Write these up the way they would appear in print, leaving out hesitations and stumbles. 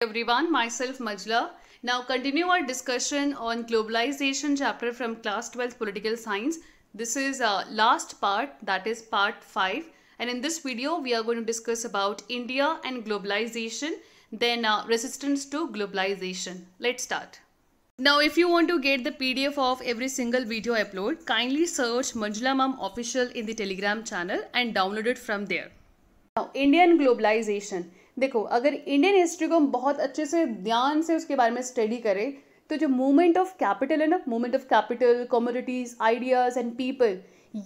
Everyone, myself Majla. Now continue our discussion on globalization chapter from class 12th political science. This is last part, that is part 5, and in this video we are going to discuss about India and globalization, then resistance to globalization. Let's start. Now if you want to get the PDF of every single video I upload, kindly search Majla Mum Official in the Telegram channel and download it from there. Now Indian globalization. देखो, अगर Indian history को हम बहुत अच्छे से ध्यान से उसके बारे में स्टडी करें तो जो मूवमेंट ऑफ कैपिटल है ना, movement of capital, commodities, ideas and people,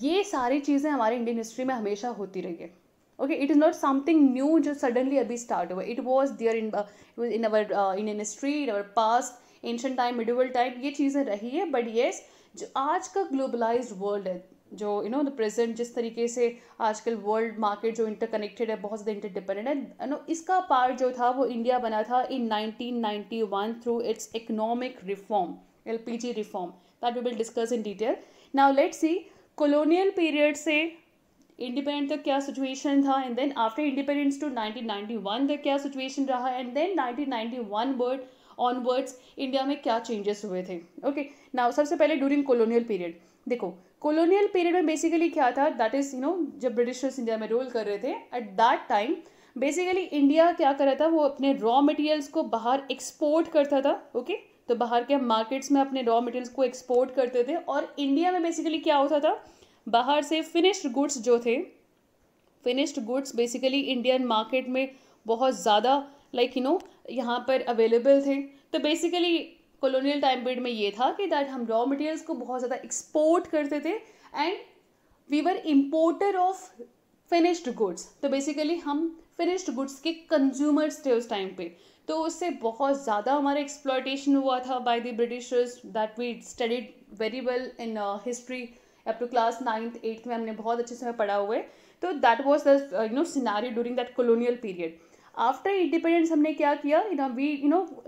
ये सारी चीज़ें हमारे इंडियन हिस्ट्री में हमेशा होती रही है. Okay, it is not something new जो सडनली अभी स्टार्ट हुआ. It was there in our Indian history, in our past, ancient time, medieval time, ये चीज़ें रही है. बट येस, जो आज का ग्लोबलाइज्ड वर्ल्ड है, जो द प्रेजेंट जिस तरीके से आजकल वर्ल्ड मार्केट जो इंटरकनेक्टेड है, बहुत ज़्यादा इंटरडिपेंडेंट है, इसका पार्ट जो था वो इंडिया बना था in 1991 through its economic reform, LPG reform, that we will discuss in detail. Now let's see colonial period से इंडिपेंडेंट तक क्या सिचुएशन था, and then after independence to 1991 तक क्या सिचुएशन रहा, एंड देन 1991 ऑनवर्ड्स इंडिया में क्या चेंजेस हुए थे. ओके, नाउ सबसे पहले ड्यूरिंग कॉलोनियल पीरियड. देखो, कॉलोनियल पीरियड में बेसिकली क्या था, दैट इज जब ब्रिटिशर्स इंडिया में रूल कर रहे थे at that time, basically India क्या कर रहा था, वो अपने रॉ मटेरियल्स को बाहर एक्सपोर्ट करता था. ओके, तो बाहर के मार्केट्स में अपने रॉ मटेरियल्स को एक्सपोर्ट करते थे, और इंडिया में बेसिकली क्या होता था, बाहर से फिनिश्ड गुड्स जो थे, finished goods basically Indian market में बहुत ज़्यादा यहाँ पर अवेलेबल थे. तो बेसिकली कॉलोनियल टाइम पीरियड में ये था कि दैट हम रॉ मटेरियल्स को बहुत ज़्यादा एक्सपोर्ट करते थे and we were importer of finished goods. तो बेसिकली हम फिनिश्ड गुड्स के कंज्यूमर्स थे उस टाइम पे. तो उससे बहुत ज़्यादा हमारा एक्सप्लॉयटेशन हुआ था by the Britishers, that we studied very well in history up to class 9th 8th में हमने बहुत अच्छे से पढ़ा हुआ है. तो that was the scenario during that colonial period. After independence हमने क्या किया, we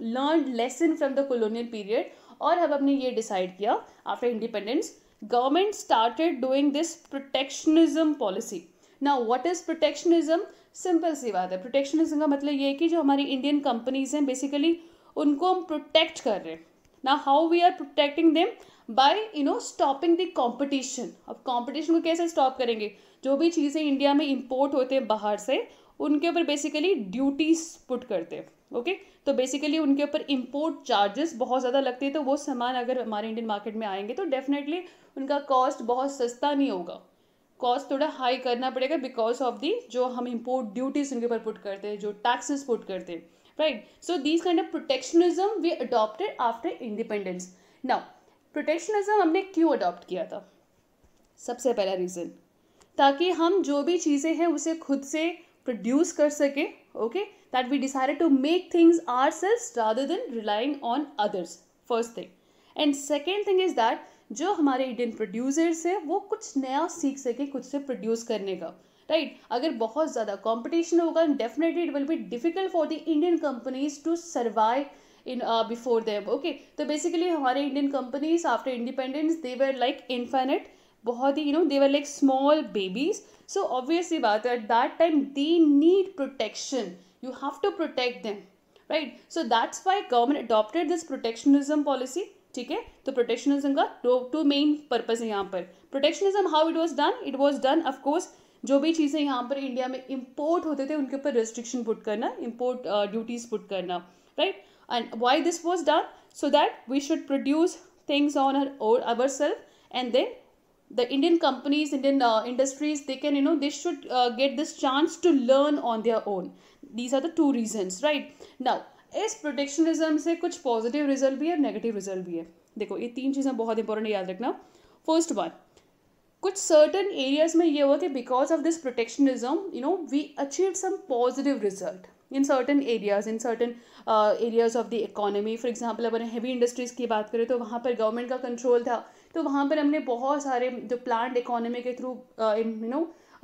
learn lesson from the colonial period, और अब हमने ये डिसाइड किया after independence government started doing this protectionism policy. Now what is protectionism? Simple सी बात है, प्रोटेक्शनिज्म का मतलब ये है कि जो हमारी इंडियन कंपनीज हैं बेसिकली उनको हम प्रोटेक्ट कर रहे हैं. Now how we are protecting them? By stopping the competition. अब कॉम्पिटिशन को कैसे स्टॉप करेंगे? जो भी चीज़ें इंडिया में इम्पोर्ट होते हैं बाहर से, उनके ऊपर बेसिकली ड्यूटीज पुट करते हैं. ओके, तो बेसिकली उनके ऊपर इंपोर्ट चार्जेस बहुत ज़्यादा लगते हैं. तो वो सामान अगर हमारे इंडियन मार्केट में आएंगे तो डेफिनेटली उनका कॉस्ट बहुत सस्ता नहीं होगा, कॉस्ट थोड़ा हाई करना पड़ेगा बिकॉज ऑफ दी जो हम इंपोर्ट ड्यूटीज उनके ऊपर पुट करते हैं, जो टैक्सेस पुट करते हैं, right. So these kind of protectionism we adopted after independence. Now protectionism हमने क्यों अडॉप्ट किया था? सबसे पहला रीज़न, ताकि हम जो भी चीज़ें हैं उसे खुद से प्रोड्यूस कर सके. Okay, that we decided to make things ourselves rather than relying on others, first thing. And second thing is that जो हमारे इंडियन प्रोड्यूसर्स हैं वो कुछ नया सीख सके खुद से प्रोड्यूस करने का, राइट. अगर बहुत ज़्यादा कॉम्पिटिशन होगा definitely it will be difficult for the Indian companies to survive in before them. Okay, तो बेसिकली हमारे Indian companies after independence they were like infinite, बहुत ही they were like small babies. So obviously बात है, at that time they need protection, you have to protect them, right. So that's why government adopted this protectionism policy. ठीक है, तो protectionism का two main purpose है यहाँ पर. Protectionism how it was done? It was done of course जो भी चीज़ें यहाँ पर इंडिया में import होते थे उनके ऊपर restriction put करना, import duties put करना, right. And why this was done? So that we should produce things on ourselves, and then the Indian companies, Indian industries, they can they should get this chance to learn on their own. These are the two reasons, right. Now इस protectionism से कुछ positive result भी है, negative result भी है. देखो, ये तीन चीज़ें बहुत इंपॉर्टेंट याद रखना. फर्स्ट वन, कुछ सर्टन एरियाज में ये हुआ कि because of this protectionism we achieve some positive result in certain areas, in certain areas of the economy. For example अगर हैवी इंडस्ट्रीज़ की बात करें तो वहाँ पर गवर्नमेंट का कंट्रोल था, तो वहाँ पर हमने बहुत सारे जो प्लान्ड इकोनॉमी के थ्रू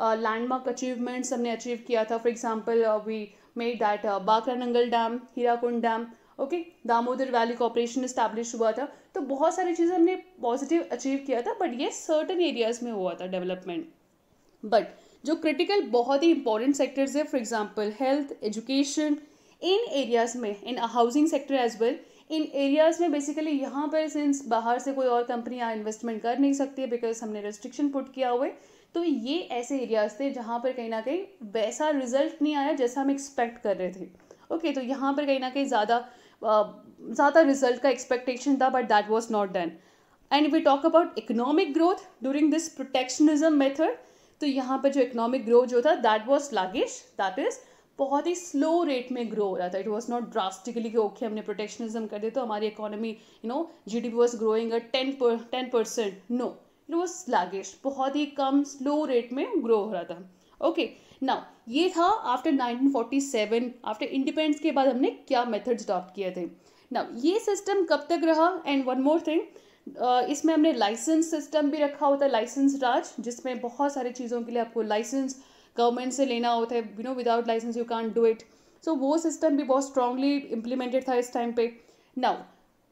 लैंडमार्क अचीवमेंट्स हमने अचीव किया था. For example we made that Bhakra Nangal Dam, Hirakud Dam, okay, Damodar Valley Corporation establish हुआ था. तो बहुत सारी चीज़ें हमने पॉजिटिव अचीव किया था, बट ये सर्टन एरियाज में हुआ था डेवलपमेंट. बट जो क्रिटिकल बहुत ही इंपॉर्टेंट सेक्टर्स है, for example health, education, in areas में, इन हाउसिंग सेक्टर एज वेल, इन एरियाज में बेसिकली यहाँ पर सिंस बाहर से कोई और कंपनी यहाँ इन्वेस्टमेंट कर नहीं सकती है बिकॉज हमने रेस्ट्रिक्शन पुट किया हुआ है, तो ये ऐसे एरियाज थे जहाँ पर कहीं ना कहीं वैसा रिजल्ट नहीं आया जैसा हम एक्सपेक्ट कर रहे थे. ओके, तो यहाँ पर कहीं ना कहीं ज़्यादा रिजल्ट का एक्सपेक्टेशन था, but that was not done. And we talk about economic growth during this protectionism method, तो यहाँ पर जो इकोनॉमिक ग्रोथ जो था that was sluggish, that is बहुत ही स्लो रेट में ग्रो हो रहा था. इट वॉज नॉट ड्रास्टिकली कि ओके हमने प्रोटेक्शनिज्म कर दिया तो हमारी economy GDP was growing at 10%. No, it was sluggish, बहुत ही कम स्लो रेट में ग्रो हो रहा था. ओके, नाउ ये था आफ्टर 1947, आफ्टर इंडिपेंडेंस के बाद हमने क्या मेथड्स अडॉप्ट किए थे. नाउ ये सिस्टम कब तक रहा, एंड वन मोर थिंग, इसमें हमने लाइसेंस सिस्टम भी रखा होता है, लाइसेंस राज, जिसमें बहुत सारी चीज़ों के लिए आपको लाइसेंस गवर्नमेंट से लेना होता है. Without license you can't do it. So वो सिस्टम भी बहुत स्ट्रांगली इम्प्लीमेंटेड था इस टाइम पे. नाउ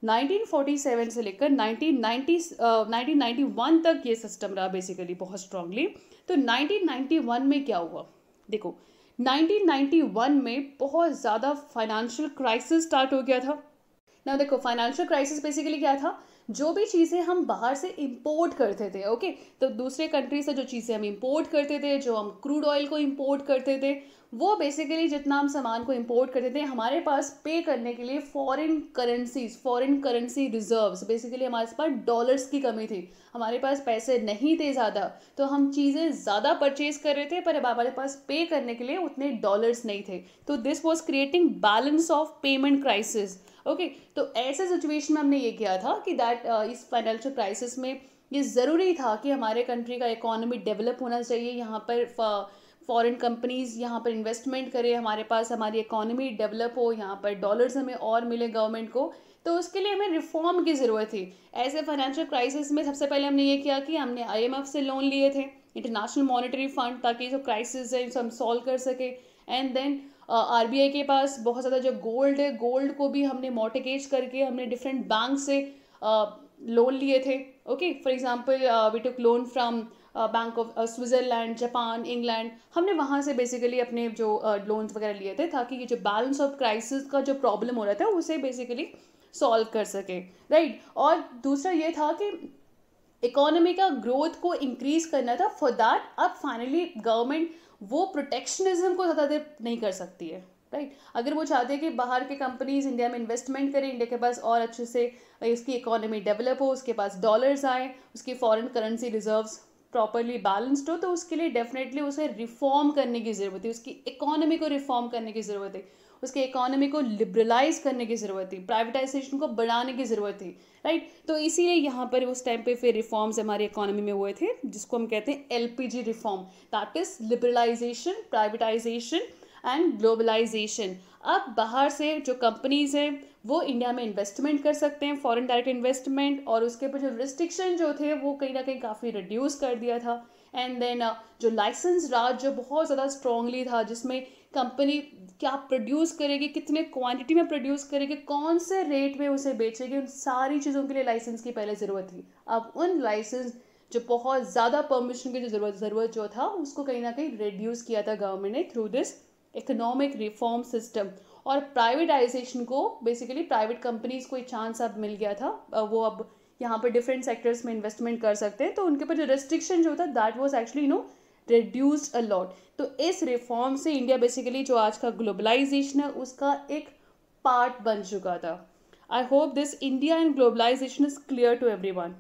1947 से लेकर 1991 तक ये सिस्टम रहा बेसिकली बहुत स्ट्रांगली. तो 1991 में क्या हुआ, देखो 1991 में बहुत ज़्यादा फाइनेंशियल क्राइसिस स्टार्ट हो गया था. ना देखो, फाइनेंशियल क्राइसिस बेसिकली क्या था, जो भी चीज़ें हम बाहर से इंपोर्ट करते थे, ओके, तो दूसरे कंट्री से जो चीज़ें हम इंपोर्ट करते थे, जो हम क्रूड ऑयल को इंपोर्ट करते थे, वो बेसिकली जितना हम सामान को इंपोर्ट करते थे हमारे पास पे करने के लिए फॉरेन करेंसी रिजर्व्स, बेसिकली हमारे पास डॉलर्स की कमी थी, हमारे पास पैसे नहीं थे ज़्यादा, तो हम चीज़ें ज़्यादा परचेज कर रहे थे पर अब हमारे पास पे करने के लिए उतने डॉलर्स नहीं थे. तो this was creating balance of payment crisis. Okay, तो ऐसे सिचुएशन में हमने ये किया था कि इस फाइनेंशियल क्राइसिस में ये ज़रूरी था कि हमारे कंट्री का इकोनॉमी डेवलप होना चाहिए, यहाँ पर फॉरेन कंपनीज यहाँ पर इन्वेस्टमेंट करें, हमारे पास हमारी इकोनॉमी डेवलप हो, यहाँ पर डॉलर्स हमें और मिले गवर्नमेंट को. तो उसके लिए हमें रिफॉर्म की ज़रूरत थी. ऐसे फाइनेंशियल क्राइसिस में सबसे पहले हमने ये किया कि हमने IMF से लोन लिए थे, इंटरनेशनल मॉनेटरी फंड, ताकि जो क्राइसिस है हम सॉल्व कर सके. एंड देन RBI के पास बहुत ज़्यादा जो गोल्ड है, गोल्ड को भी हमने मॉर्टगेज करके हमने डिफरेंट बैंक से लोन लिए थे. Okay, for example we took loan from bank of Switzerland, Japan, England, हमने वहाँ से बेसिकली अपने जो लोन्स वगैरह लिए थे ताकि ये जो बैलेंस ऑफ क्राइसिस का जो प्रॉब्लम हो रहा था उसे बेसिकली सॉल्व कर सके, राइट. और दूसरा ये था कि इकोनॉमी का ग्रोथ को इंक्रीज करना था. फॉर दैट अब फाइनली गवर्नमेंट वो प्रोटेक्शनिज्म को ज़्यादा देर नहीं कर सकती है, राइट. अगर वो चाहते हैं कि बाहर के कंपनीज इंडिया में इन्वेस्टमेंट करें, इंडिया के पास और अच्छे से इसकी इकोनॉमी डेवलप हो, उसके पास डॉलर्स आए, उसकी foreign currency reserves properly balanced हो, तो उसके लिए डेफिनेटली उसे रिफॉर्म करने की ज़रूरत है, उसकी इकोनॉमी को रिफॉर्म करने की ज़रूरत है, उसके इकोनॉमी को लिबरलाइज करने की ज़रूरत थी, प्राइवेटाइजेशन को बढ़ाने की ज़रूरत थी, राइट. तो इसीलिए यहाँ पर उस टाइम पे फिर रिफॉर्म्स हमारी इकोनॉमी में हुए थे, जिसको हम कहते हैं LPG reform, that is liberalisation, privatisation and globalisation. अब बाहर से जो कंपनीज हैं वो इंडिया में इन्वेस्टमेंट कर सकते हैं, फॉरेन डायरेक्ट इन्वेस्टमेंट, और उसके ऊपर जो रिस्ट्रिक्शन जो थे वो कहीं ना कहीं काफ़ी रिड्यूस कर दिया था. एंड देन जो लाइसेंस राज जो बहुत ज़्यादा स्ट्रांगली था, जिसमें कंपनी क्या प्रोड्यूस करेगी, कितने क्वांटिटी में प्रोड्यूस करेगी, कौन से रेट में उसे बेचेगी, उन सारी चीज़ों के लिए लाइसेंस की पहले ज़रूरत थी. अब उन लाइसेंस जो बहुत ज़्यादा परमिशन की जो ज़रूरत जो था उसको कहीं ना कहीं रिड्यूस किया था गवर्नमेंट ने through this economic reform system. और प्राइवेटाइजेशन को बेसिकली प्राइवेट कंपनीज को एक चांस अब मिल गया था, वो अब यहाँ पर डिफरेंट सेक्टर्स में इन्वेस्टमेंट कर सकते हैं, तो उनके ऊपर जो रेस्ट्रिक्शन जो था that was actually reduced a lot. तो इस रिफॉर्म से इंडिया बेसिकली जो आज का ग्लोबलाइजेशन है उसका एक पार्ट बन चुका था. I hope this India and globalisation is clear to everyone.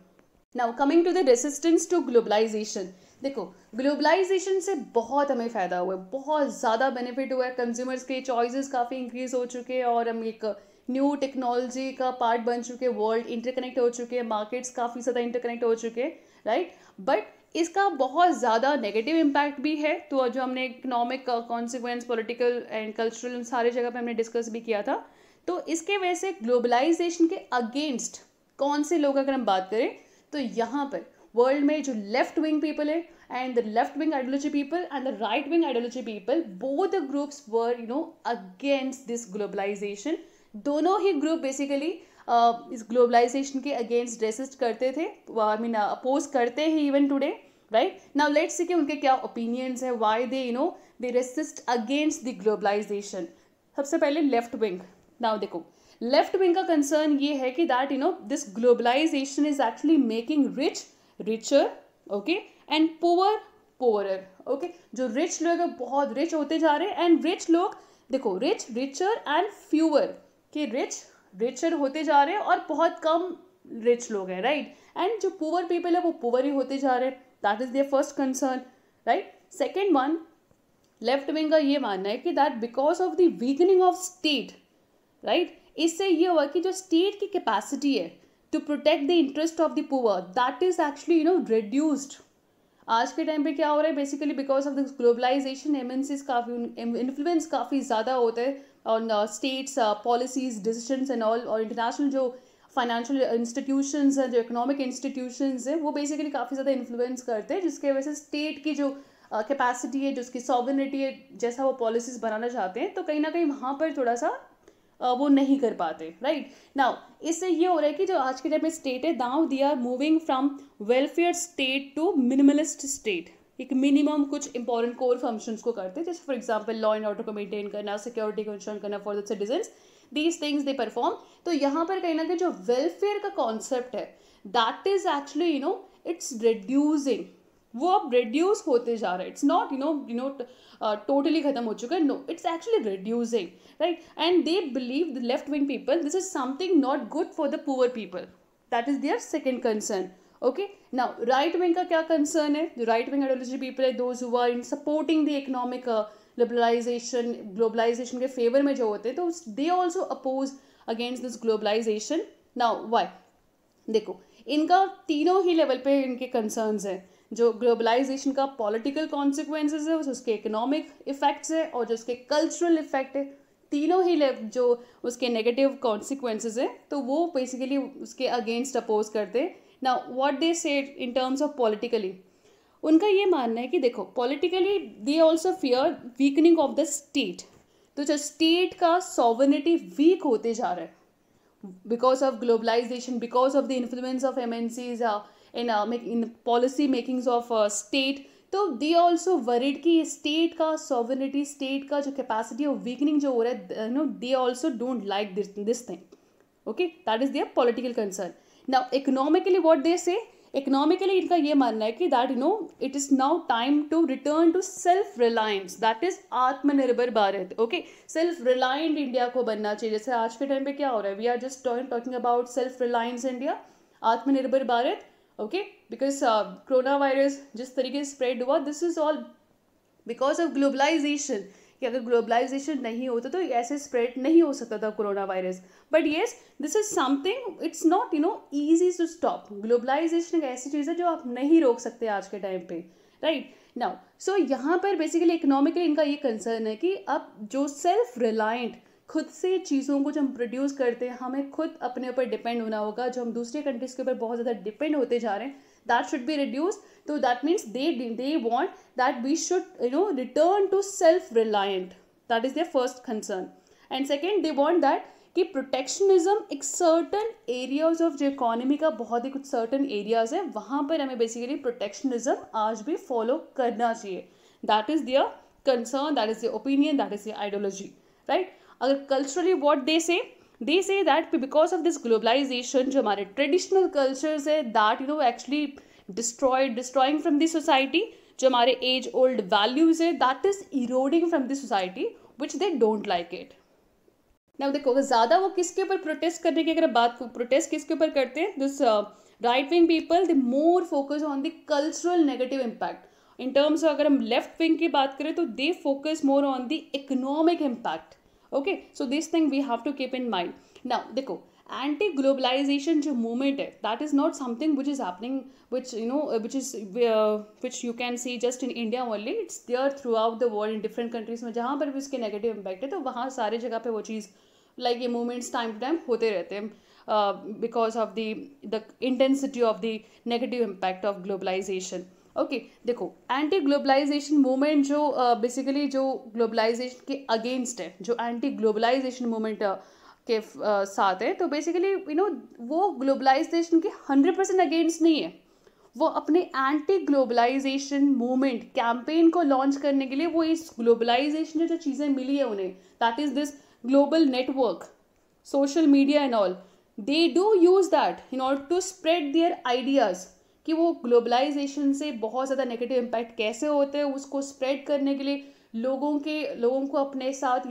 Now coming to the resistance to globalisation. देखो, ग्लोबलाइजेशन से बहुत हमें फ़ायदा हुआ है, बहुत ज़्यादा बेनिफिट हुआ है, कंज्यूमर्स के चॉइसेस काफ़ी इंक्रीज हो चुके हैं और हम एक न्यू टेक्नोलॉजी का पार्ट बन चुके हैं, वर्ल्ड इंटरकनेक्ट हो चुके हैं, मार्केट्स काफ़ी ज़्यादा इंटरकनेक्ट हो चुके हैं, राइट. बट इसका बहुत ज़्यादा नेगेटिव इम्पैक्ट भी है. तो जो हमने economic consequence, political and cultural सारे जगह पे हमने डिस्कस भी किया था. तो इसके वजह से ग्लोबलाइजेशन के अगेंस्ट कौन से लोग, अगर हम बात करें तो यहाँ पर वर्ल्ड में जो लेफ्ट विंग पीपल है and the left wing ideology people and the right wing ideology people, both the groups were against this globalisation. दोनों ही ग्रुप बेसिकली इस ग्लोबलाइजेशन के अगेंस्ट रेसिस्ट करते थे, आई मीन अपोज करते हैं even today, right. Now let's see कि उनके क्या ओपिनियंस है, why they they resist against the globalisation. सबसे पहले लेफ्ट विंग. नाउ देखो, लेफ्ट विंग का कंसर्न ये है कि that this globalisation is actually making rich richer, okay, and poor poorer. Okay, जो रिच लोग हैं बहुत रिच होते जा रहे हैं, एंड रिच लोग देखो रिच रिचर एंड फ्यूअर, कि रिच रिचर होते जा रहे हैं और बहुत कम रिच लोग हैं, राइट. एंड जो पुअर पीपल है वो पुअर ही होते जा रहे हैं. That is their first concern, right. Second one, left wing का ये मानना है कि that because of the weakening of state, right, इससे ये हुआ कि जो स्टेट की कैपेसिटी है to protect the interest of the poor, that is actually reduced. आज के टाइम पे क्या हो रहा है, basically because of this globalisation MNCs काफ़ी इन्फ्लुएंस काफ़ी ज़्यादा होता है on states policies decisions and all, और इंटरनेशनल जो फाइनेंशियल इंस्टीट्यूशंस हैं, जो इकोनॉमिक इंस्टीट्यूशंस हैं, वो बेसिकली काफ़ी ज़्यादा इन्फ्लुएंस करते हैं, जिसके वजह से स्टेट की जो कैपेसिटी है, जो उसकी सॉवरेनिटी है, जैसा वो पॉलिसीज बनाना चाहते हैं, तो कहीं ना कहीं वहाँ पर थोड़ा सा वो नहीं कर पाते, राइट. नाउ इससे ये हो रहा है कि जो आज के टाइम में स्टेट है, now they are moving from welfare state to minimalist state. एक मिनिमम कुछ इंपॉर्टेंट कोर फंक्शंस को करते हैं, जैसे for example law and order को मेंटेन करना, सिक्योरिटी को इंश्योर करना for the citizens, these things they perform. तो यहाँ पर कहीं ना कहीं जो वेलफेयर का कॉन्सेप्ट है, that is actually it's reducing. वो अब रिड्यूस होते जा रहा है. इट्स नॉट टोटली खत्म हो चुका है, no, it's actually reducing, right. And they believe, the left wing people, this is something not good for the poor people. That is their second concern. Okay, now right wing का क्या concern है. जो right wing ideology people है, those who are in supporting the economic globalisation के favour में जो होते हैं, तो they also oppose against this globalisation. Now why, देखो इनका तीनों ही लेवल पे इनके कंसर्न्स हैं. जो ग्लोबलाइजेशन का पॉलिटिकल कॉन्सिक्वेंसेज है, उसके इकोनॉमिक इफेक्ट्स है, और जो उसके कल्चरल इफेक्ट है, तीनों ही जो उसके नेगेटिव कॉन्सिक्वेंसेज है, तो वो बेसिकली उसके अगेंस्ट अपोज करते हैं. नाउ व्हाट दे से इन टर्म्स ऑफ पॉलिटिकली, उनका ये मानना है कि देखो politically they also fear weakening of the state. तो जो स्टेट का सॉवरेनिटी वीक होते जा रहा है because of globalization, because of the influence of MNCs in policy makings of state. तो they also worried कि state का sovereignty, state का जो capacity of weakening जो हो रहा है, they also don't like this thing. Okay, that is their political concern. Now economically what they say, economically इनका ये मानना है कि that it is now time to return to self reliance, that is आत्मनिर्भर Bharat. Okay, self reliant India को बनना चाहिए. जैसे आज के टाइम पे क्या हो रहा है, we are just talking about self reliance India, आत्मनिर्भर Bharat. Okay, because corona virus जिस तरीके से स्प्रेड हुआ, this is all because of globalization. कि अगर ग्लोबलाइजेशन नहीं होता तो ऐसे स्प्रेड नहीं हो सकता था corona virus. But yes, this is something, it's not easy to stop. Globalisation एक ऐसी चीज़ है जो आप नहीं रोक सकते आज के टाइम पे, राइट. नाउ सो यहाँ पर बेसिकली इकोनॉमिकली इनका ये कंसर्न है कि अब जो सेल्फ रिलायंट, खुद से चीज़ों को जो हम प्रोड्यूस करते हैं, हमें खुद अपने ऊपर डिपेंड होना होगा. जो हम दूसरे कंट्रीज़ के ऊपर बहुत ज़्यादा डिपेंड होते जा रहे हैं, that should be reduced. So that means they want that we should return to self-reliant. That is their first concern. And second, they want that कि protectionism एक certain areas of जो economy का बहुत ही कुछ certain areas है, वहाँ पर हमें basically protectionism आज भी follow करना चाहिए. That is their concern, that is their opinion, that is their ideology, right? अगर culturally what they say that because of this globalization जो हमारे traditional cultures है, that actually destroying from the society. जो हमारे age old values है, that is eroding from the society, which they don't like it. Now देखो ज़्यादा वो किसके ऊपर प्रोटेस्ट करने की अगर बात, प्रोटेस्ट किसके ऊपर करते हैं, this right wing people, they more focus on the cultural negative impact. In terms अगर हम लेफ्ट विंग की बात करें तो they focus more on the economic impact. Okay, so this thing we have to keep in mind. Now देखो anti globalisation जो मूवमेंट है, that is not something which is happening, which you can see just in India only. It's there throughout the world in different countries में, जहाँ पर भी उसके negative impact है, तो वहाँ सारे जगह पे वो चीज़ लाइक ये मूवमेंट्स टाइम टू टाइम होते रहते हैं because of the intensity of the negative impact of globalisation. Okay, देखो एंटी ग्लोबलाइजेशन मूवमेंट जो बेसिकली जो ग्लोबलाइजेशन के अगेंस्ट है, जो एंटी ग्लोबलाइजेशन मूवमेंट के साथ है, तो बेसिकली वो ग्लोबलाइजेशन के 100% अगेंस्ट नहीं है. वो अपने एंटी ग्लोबलाइजेशन मूवमेंट कैंपेन को लॉन्च करने के लिए वो इस ग्लोबलाइजेशन जो चीज़ें मिली है उन्हें, that is this global network, social media and all, they do use that in order to spread their ideas कि वो ग्लोबलाइजेशन से बहुत ज़्यादा नेगेटिव इम्पैक्ट कैसे होते हैं उसको स्प्रेड करने के लिए लोगों को अपने साथ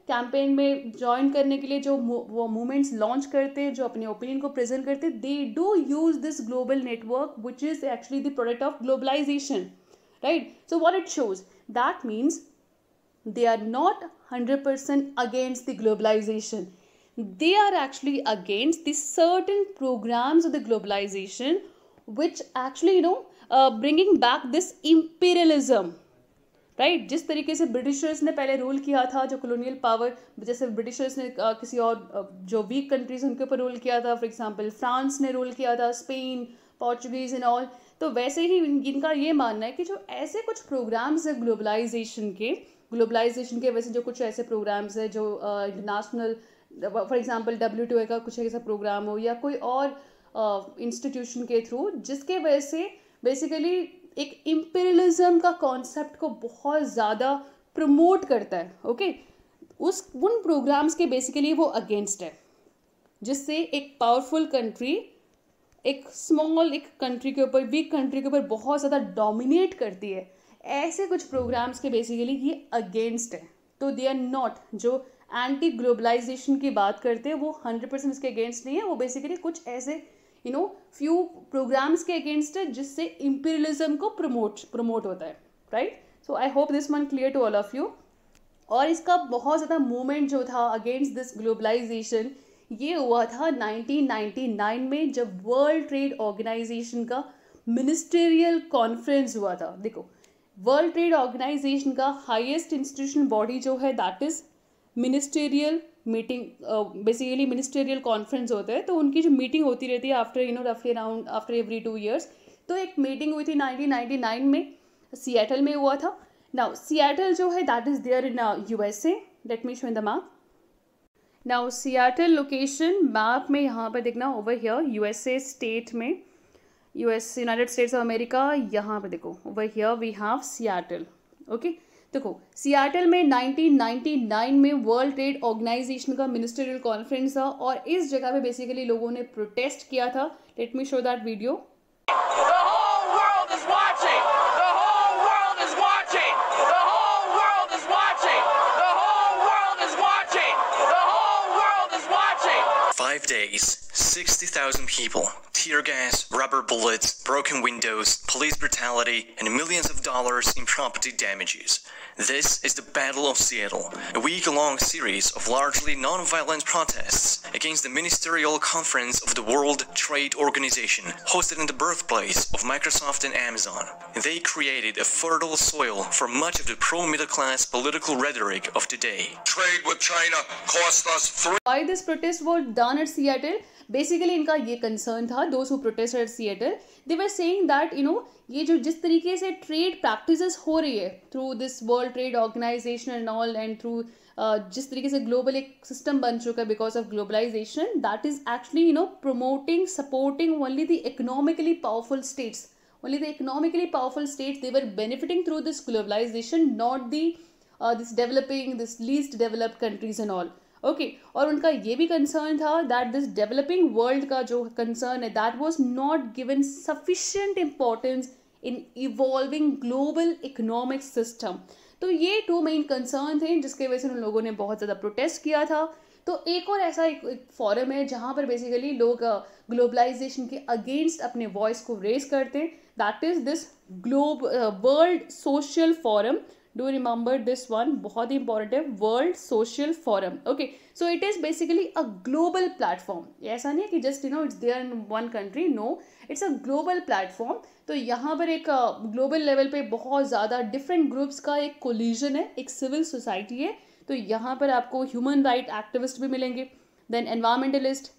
कैंपेन में ज्वाइन करने के लिए जो वो मूवमेंट्स लॉन्च करते हैं, जो अपने ओपिनियन को प्रेजेंट करते हैं, they do use this global network which is actually the product of globalisation, right? So what it shows, that means they are not 100% against the globalization. They are actually against the certain programs of the globalization which actually bringing back this imperialism, right? जिस तरीके से Britishers ने पहले rule किया था, जो colonial power, जैसे Britishers ने किसी और जो वीक कंट्रीज उनके ऊपर रूल किया था, फॉर एग्जांपल फ्रांस ने रूल किया था, स्पेन, पोर्चुगीज एंड ऑल, तो वैसे ही इनका ये मानना है कि जो ऐसे कुछ प्रोग्राम्स है ग्लोबलाइजेशन के वजह से जो कुछ ऐसे प्रोग्राम्स है जो इंटरनेशनल, फॉर एग्जांपल WTO का कुछ ऐसा प्रोग्राम हो या कोई और इंस्टीट्यूशन के थ्रू, जिसके वजह से बेसिकली एक इम्पीरियलिज्म का कॉन्सेप्ट को बहुत ज़्यादा प्रमोट करता है, ओके, उन प्रोग्राम्स के बेसिकली वो अगेंस्ट है, जिससे एक पावरफुल कंट्री एक कंट्री के ऊपर, वीक कंट्री के ऊपर बहुत ज़्यादा डोमिनेट करती है। ऐसे कुछ प्रोग्राम्स के बेसिकली ये अगेंस्ट है। तो दे आर नॉट, जो एंटी ग्लोबलाइजेशन की बात करते हैं वो 100% इसके अगेंस्ट नहीं है, वो बेसिकली कुछ ऐसे फ्यू प्रोग्राम्स के अगेंस्ट है जिससे इम्पीरियलिज्म को प्रमोट होता है, right? So I hope this one clear to all of you. और इसका बहुत ज़्यादा मूवमेंट जो था अगेंस्ट दिस ग्लोबलाइजेशन, ये हुआ था 1999 में, जब वर्ल्ड ट्रेड ऑर्गेनाइजेशन का मिनिस्टेरियल कॉन्फ्रेंस हुआ था। देखो, वर्ल्ड ट्रेड ऑर्गेनाइजेशन का हाईएस्ट इंस्टीट्यूशनल बॉडी जो है that is ministerial meeting, basically ministerial conference होता है, तो उनकी जो मीटिंग होती रहती है आफ्टर रफली अराउंड आफ्टर एवरी 2 years। तो एक मीटिंग हुई थी 1999 में, सिएटल में हुआ था। नाउ सिएटल जो है that is there in USA। Let me show in the map. Now Seattle location map में यहाँ पर देखना, ओवर हियर USA स्टेट में, यूनाइटेड स्टेट्स ऑफ अमेरिका, यहाँ पे देखो over here we have Seattle, okay. देखो, सिएटल में 1999 में वर्ल्ड ट्रेड ऑर्गेनाइजेशन का मिनिस्टरियल कॉन्फ्रेंस था और इस जगह पे बेसिकली लोगों ने प्रोटेस्ट किया था। Let me show that video. Five days, 60,000 people, tear gas, rubber bullets, broken windows, police brutality, and millions of dollars in property damages. This is the Battle of Seattle, a week-long series of largely non-violent protests against the Ministerial Conference of the World Trade Organization, hosted in the birthplace of Microsoft and Amazon. They created a fertile soil for much of the pro-middle-class political rhetoric of today. Trade with China cost us Why this protest was done at Seattle? Basically इनका ये concern था, those who protested at Seattle, they were saying that ये जो जिस तरीके से trade practices हो रही है through this World Trade Organization and all, and through जिस तरीके से ग्लोबल एक सिस्टम बन चुका है because of globalisation, that is actually promoting, supporting only the economically powerful states, only the economically powerful states, they were benefiting through this globalization, not the this developing, this least developed countries and all, okay। और उनका ये भी concern था that this developing world का जो concern है that was not given sufficient importance in evolving global economic system। तो ये 2 मेन कंसर्न थे जिसके वजह से उन लोगों ने बहुत ज़्यादा प्रोटेस्ट किया था। तो एक और ऐसा एक फॉरम है जहाँ पर बेसिकली लोग ग्लोबलाइजेशन के अगेंस्ट अपने वॉइस को रेज करते हैं, that is this World Social Forum. Do remember this one, बहुत ही इंपॉर्टेंट है, World Social Forum, okay. So it is basically a global platform. ऐसा नहीं है कि just it's there in one country, no, it's a global platform. तो यहाँ पर एक ग्लोबल लेवल पे बहुत ज़्यादा डिफरेंट ग्रुप्स का एक कोलिजन है, एक सिविल सोसाइटी है। तो यहाँ पर आपको ह्यूमन राइट एक्टिविस्ट भी मिलेंगे, then environmentalist,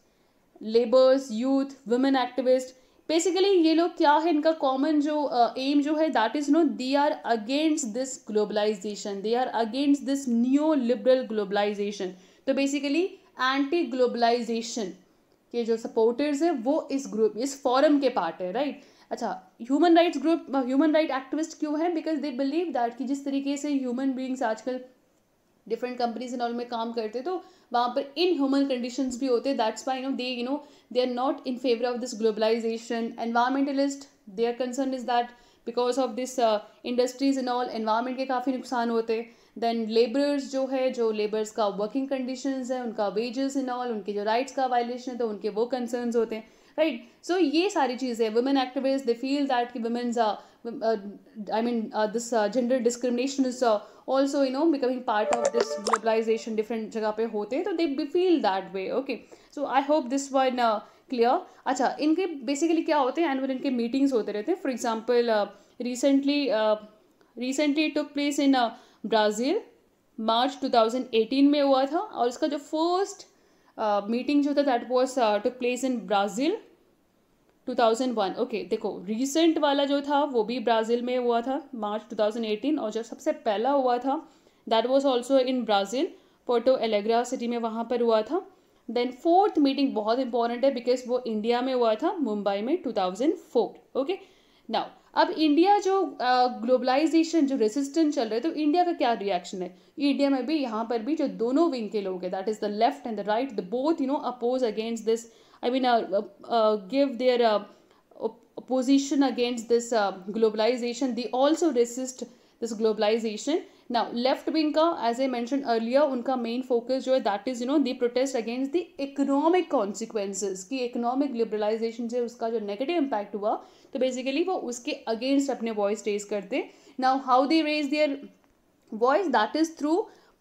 labours, youth, women activist. Basically ये लोग क्या है, इनका कॉमन जो एम जो है that is they are against this globalisation, they are against this new liberal globalisation. तो बेसिकली एंटी ग्लोबलाइजेशन के जो सपोर्टर्स है वो इस ग्रुप, इस फॉरम के पार्ट है, राइट। अच्छा, human rights group, human right activist क्यों है? बिकॉज दे बिलीव दैट कि जिस तरीके से ह्यूमन बींग्स आजकल डिफरेंट कंपनीज इन ऑल में काम करते, तो वहाँ पर इनह्यूमन कंडीशंस भी होते. That's why they are not in favour of this globalisation. Environmentalist, their concern is that because of this industries in all environment के काफ़ी नुकसान होते. देन लेबरर्स जो है, जो लेबर्स का वर्किंग कंडीशंस है, उनका वेजेस इन ऑल, उनके जो राइट्स का वायलेशन है, तो उनके वो कंसर्न्स होते हैं, राइट. सो ये सारी चीज़ें, women activist they feel that कि women's this gender discrimination is also becoming part of this globalization. Different जगह पे होते हैं, तो they feel that way. Okay, so I hope this one clear. अच्छा, इनके बेसिकली क्या होते हैं, एनुअल इनके मीटिंग्स होते रहते हैं. For example recently took place in Brazil, March 2018 में हुआ था. और इसका जो फर्स्ट मीटिंग जो था that was took place in Brazil 2001. Okay, देखो रिसेंट वाला जो था वो भी ब्राज़ील में हुआ था मार्च 2018, और जो सबसे पहला हुआ था that was also in Brazil, Porto Alegre city में, वहाँ पर हुआ था. देन फोर्थ मीटिंग बहुत इंपॉर्टेंट है बिकॉज वो इंडिया में हुआ था, मुंबई में 2004. ओके, नाउ अब इंडिया जो ग्लोबलाइजेशन जो रेसिस्टेंस चल रहे, तो इंडिया का क्या रिएक्शन है. इंडिया में भी, यहाँ पर भी जो दोनों विंग के लोग हैं, that is the left and the right, the both oppose against this, give their opposition against this globalization. They also resist this globalization. Now left wing ka, as I mentioned earlier, unka main focus jo hai, that is they protest against the economic consequences, ki economic liberalization se uska jo negative impact hua, to basically wo uske against apne voice raise karte. Now how they raise their voice, that is through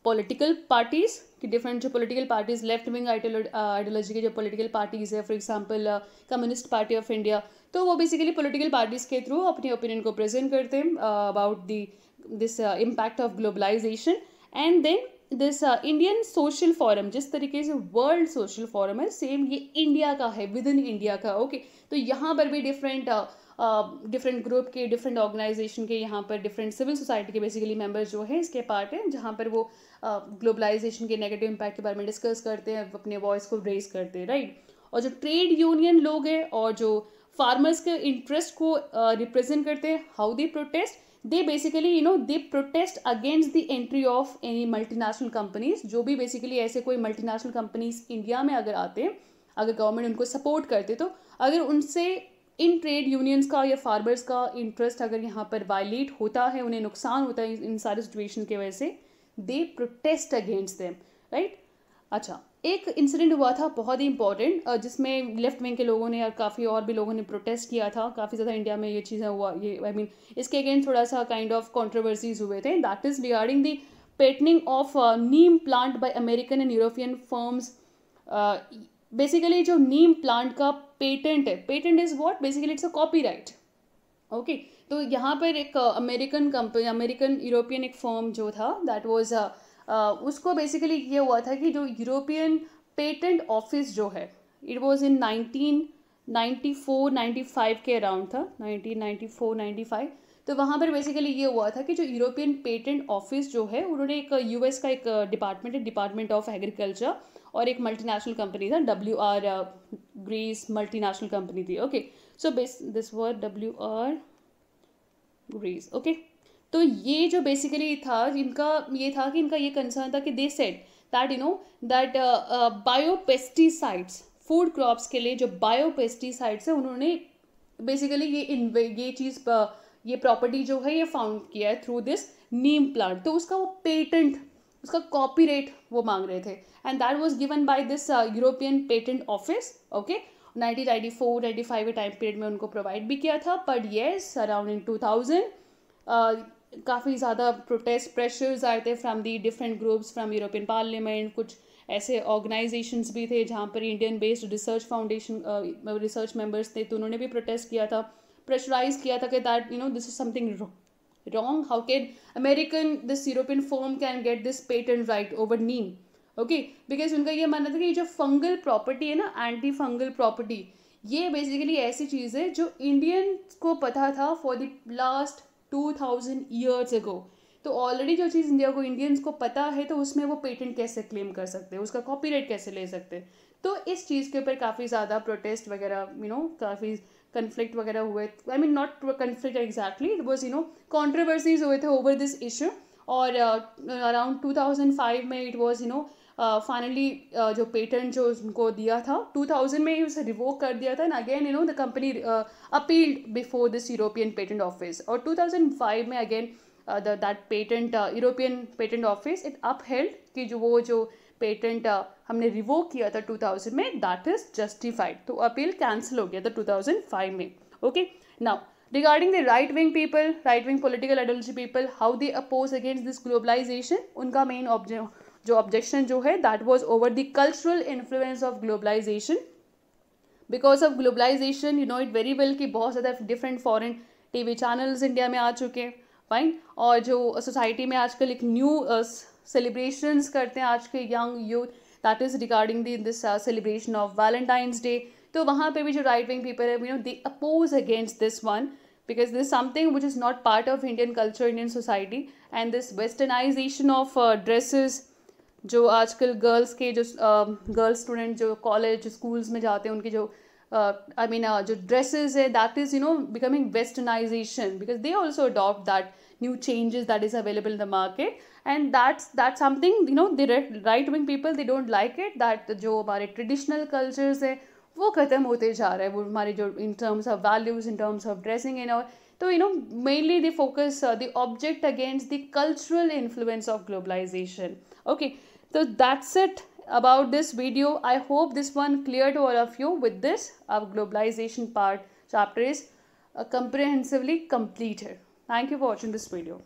political parties कि different जो political parties, left wing ideology के जो political parties है, for example Communist Party of India, तो वो basically political parties के through अपने opinion को प्रेजेंट करते हैं about this impact of globalisation. And then this Indian Social Forum, जिस तरीके से वर्ल्ड सोशल फोरम है, सेम ये इंडिया का है, विद इन इंडिया का. ओके, तो यहाँ पर भी डिफरेंट ग्रुप के, डिफरेंट ऑर्गेनाइजेशन के, यहाँ पर डिफरेंट सिविल सोसाइटी के बेसिकली मेंबर्स जो हैं इसके पार्ट हैं, जहाँ पर वो ग्लोबलाइजेशन के नेगेटिव इम्पैक्ट के बारे में डिस्कस करते हैं, अपने वॉइस को रेज करते हैं, राइट. और जो ट्रेड यूनियन लोग हैं और जो फार्मर्स के इंटरेस्ट को रिप्रेजेंट करते हैं, how they protest, they basically they protest against the entry of any multinational companies. जो भी बेसिकली ऐसे कोई मल्टीनेशनल कंपनीज इंडिया में अगर आते हैं, अगर गवर्नमेंट उनको सपोर्ट करते, तो अगर उनसे इन ट्रेड यूनियंस का या फार्मर्स का इंटरेस्ट अगर यहाँ पर वायलेट होता है, उन्हें नुकसान होता है इन सारे सिचुएशन की वजह से, दे प्रोटेस्ट अगेंस्ट देम, राइट. अच्छा, एक इंसिडेंट हुआ था बहुत ही इंपॉर्टेंट, जिसमें लेफ्ट विंग के लोगों ने और काफ़ी और भी लोगों ने प्रोटेस्ट किया था. काफ़ी ज़्यादा इंडिया में ये चीज़ें हुआ, ये इसके अगेंस्ट थोड़ा सा काइंड ऑफ कॉन्ट्रोवर्सीज हुए थे. That is regarding the patenting of Neem plant by American and European firms. Basically जो नीम प्लांट का पेटेंट है, patent is what, basically it's a copyright. Okay, तो यहाँ पर एक अमेरिकन कंपनी, अमेरिकन यूरोपियन एक फर्म जो था, दैट वाज उसको बेसिकली ये हुआ था कि जो यूरोपियन पेटेंट ऑफिस जो है, इट वाज इन 1994-95 के अराउंड था, 1994-95. तो वहाँ पर बेसिकली ये हुआ था कि जो यूरोपियन पेटेंट ऑफिस जो है, उन्होंने एक यूएस का एक डिपार्टमेंट है, डिपार्टमेंट ऑफ एग्रीकल्चर, और एक मल्टीनेशनल कंपनी था, WR ग्रीस मल्टीनेशनल कंपनी थी. Okay, so this word WR Grace. Okay, तो ये जो बेसिकली था, इनका ये था कि इनका ये कंसर्न था कि they said that that biopesticides, food crops के लिए जो बायोपेस्टिसाइड्स है, उन्होंने बेसिकली ये चीज़, ये प्रॉपर्टी जो है ये फाउंड किया है थ्रू दिस नीम प्लांट. तो उसका वो पेटेंट, उसका कॉपीराइट वो मांग रहे थे, and that was given by this European patent office. Okay, 1994-95 के टाइम पीरियड में उनको प्रोवाइड भी किया था. बट येस, अराउंड इन 2000 काफ़ी ज़्यादा प्रोटेस्ट प्रेशर्स आए थे from the different groups, from European parliament. कुछ ऐसे ऑर्गेनाइजेशंस भी थे जहाँ पर Indian based research foundation research members थे, तो उन्होंने भी प्रोटेस्ट किया था, प्रेशराइज किया था कि that this is something wrong. How can this European firm can get this patent right over neem? Okay, because उनका ये मानना था कि जो फंगल प्रॉपर्टी है ना, एंटी फंगल प्रॉपर्टी, ये बेसिकली ऐसी चीज़ है जो इंडियन को पता था for the last 2000 years ago. तो ऑलरेडी जो चीज़ इंडिया को, इंडियंस को पता है, तो उसमें वो पेटेंट कैसे क्लेम कर सकते हैं, उसका कॉपीराइट कैसे ले सकते हैं. तो इस चीज़ के ऊपर काफ़ी ज़्यादा प्रोटेस्ट वगैरह, काफ़ी कन्फ्लिक्ट वगैरह हुए. Not conflict exactly, it was controversies हुए थे ओवर दिस इशू. और अराउंड 2005 में इट वाज फाइनली जो पेटेंट जो उनको दिया था 2000 में ही उसे रिवोक कर दिया था, and again the company appealed before this European patent office, और 2005 में again that patent European patent office it upheld कि जो पेटेंट हमने रिवोक किया था 2000 में दैट इज जस्टिफाइड, तो अपील कैंसिल हो गया था 2005 में. Okay, now regarding the right wing people, right wing political ideology people, how they oppose against this globalization, उनका main जो objection जो है that was over the cultural influence of globalization. Because of globalization you know it very well कि बहुत ज़्यादा different foreign TV channels India में आ चुके हैं, फाइन, और जो सोसाइटी में आजकल एक न्यू सेलिब्रेशंस करते हैं आज के young youth, that is regarding this celebration of Valentine's Day. तो वहाँ पे भी जो राइट विंग पीपल है they oppose against this one because this is something which is not part of Indian culture, Indian society, and this westernization of dresses जो आजकल girls के जो गर्ल्स स्टूडेंट जो कॉलेज स्कूल्स में जाते हैं उनकी जो जो ड्रेसेस है that is becoming westernisation because they also adopt that new changes that is available in the market, and that's something the right wing people they don't like it, that जो हमारे traditional cultures है वो ख़त्म होते जा रहा है, वो हमारे जो in terms of values in terms of dressing and all. तो mainly the focus the object against the cultural influence of globalisation. Okay, so that's it about this video. I hope this one clear to all of you. With this, our globalization part chapter is comprehensively completed. Thank you for watching this video.